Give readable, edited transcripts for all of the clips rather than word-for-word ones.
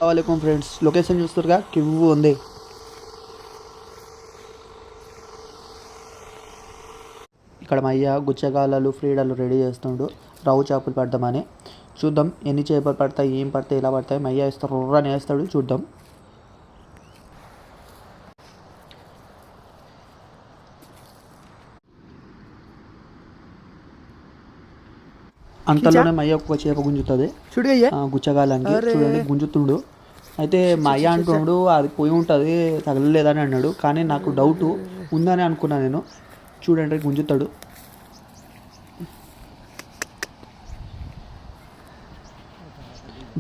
अस्सलामुअलैकुम friends location చూస్తారుగా కివ్వు ఉంది. ఇక్కడ మా అయ్య గుచ్చగాలలు ఫ్రీడలు రెడీ చేస్తుండు రావు చేపలు పడదామని. చూద్దాం ఎన్ని చేపలు పడతాయి, ఏం పడతాయి, ఎలా పడతాయి. మా అయ్య వేస్తారు, రొర్రని వేస్తాడు. చూద్దాం. అంతలోనే మా అయ్య ఒక చేప గుంజుతుంది గుచ్చగాలానికి. చూడండి గుంజుతుండు. అయితే మా అయ్య అంటుండు అది పోయి ఉంటుంది తగలలేదని అన్నాడు. కానీ నాకు డౌట్ ఉందని అనుకున్నాను నేను. చూడండి గుంజుతాడు.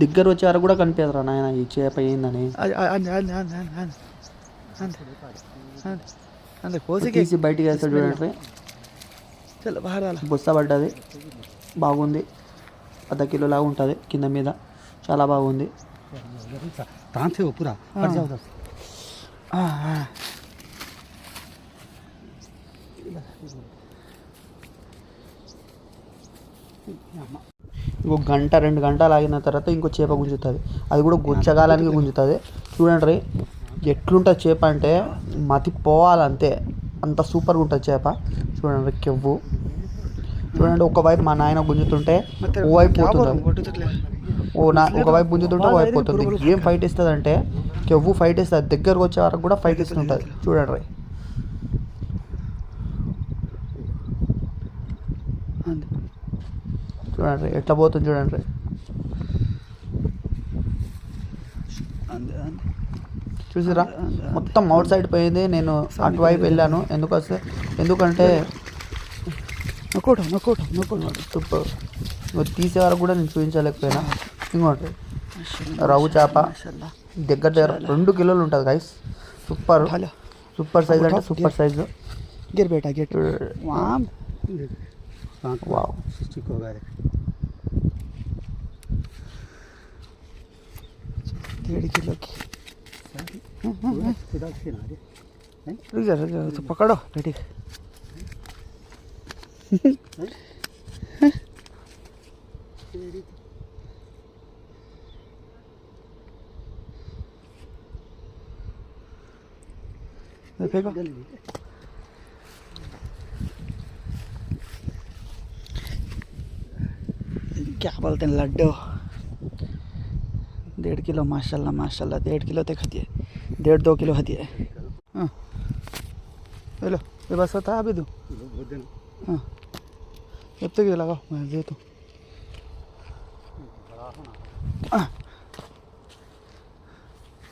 దగ్గర వచ్చే వరకు కూడా కనిపించరా నాయన ఈ చేప ఏందని. తీసి బయటికి వేస్తాడు. చూడండి బొస్స పడ్డది, బాగుంది. 10 కిలో లాగా ఉంటుంది కింద మీద, చాలా బాగుంది. ఇంకో గంట 2 గంటలు ఆగిన తర్వాత ఇంకో చేప గుంజుతుంది. అది కూడా గుచ్చగాలానికి గుంజుతుంది. చూడండి ఎట్లుంటుంది చేప అంటే మతి పోవాలంతే, అంత సూపర్గా ఉంటుంది చేప. చూడండి కెవ్వు. చూడండి ఒకవైపు మా నాయన గుంజుతుంటే ఓవైపు పోతుంది, ఒకవైపు గుంజుతుంటే ఓవైపు పోతుంది. ఏం ఫైట్ ఇస్తుంది అంటే కెవ్వు ఫైట్ ఇస్తుంది. దగ్గరకు వచ్చే వరకు కూడా ఫైట్ ఇస్తుంటుంది. చూడండి చూడండి ఎట్లా పోతుంది. చూడండి చూసిరా మొత్తం అవుట్ సైడ్ పోయింది. నేను అటువైపు వెళ్ళాను. ఎందుకంటే సూపర్ తీసే వరకు కూడా నేను చూపించలేకపోయినా. ఇంకోటి రవ్వు చేప దగ్గర 2 కిలోలు ఉంటుంది గైస్. సూపర్ సూపర్ సైజ్ అంటే సూపర్ సైజు. वाव 1.5 किलो की रुक जा तो पकड़ो बेटी. देखो क्या बोलते हैं लड्डू. 1.5 किलो माशाल्लाह माशाल्लाह. 1.5 किलो तक खाती है, 1.5-2 किलो खाती है. हाँ हेलो ये बस होता है अभी दो. हाँ जब तक ये लगाओ मैं दे दूँ.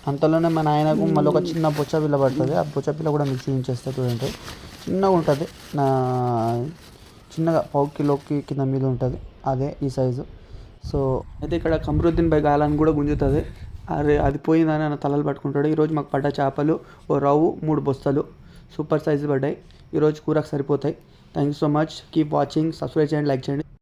అంతలోనే మా నాయనకు మళ్ళీ ఒక చిన్న బొచ్చ పిల్ల పడుతుంది. ఆ బొచ్చ పిల్ల కూడా మీకు చూపించేస్తా. చూడండి చిన్నగా ఉంటుంది, నా చిన్నగా 1/4 కిలోకి కింద మీద ఉంటుంది. అదే ఈ సైజు. సో అయితే ఇక్కడ కమరుద్దీన్ బై గాలాన్ని కూడా గుంజుతుంది. అరే అది పోయిందని ఆయన తలలు పట్టుకుంటాడు. ఈరోజు మాకు పడ్డ చేపలు ఓ రవ్వు 3 బొస్తలు సూపర్ సైజు పడ్డాయి. ఈరోజు కూరకు సరిపోతాయి. Thank you so much. Keep watching. Subscribe చేయండి, లైక్ చేయండి.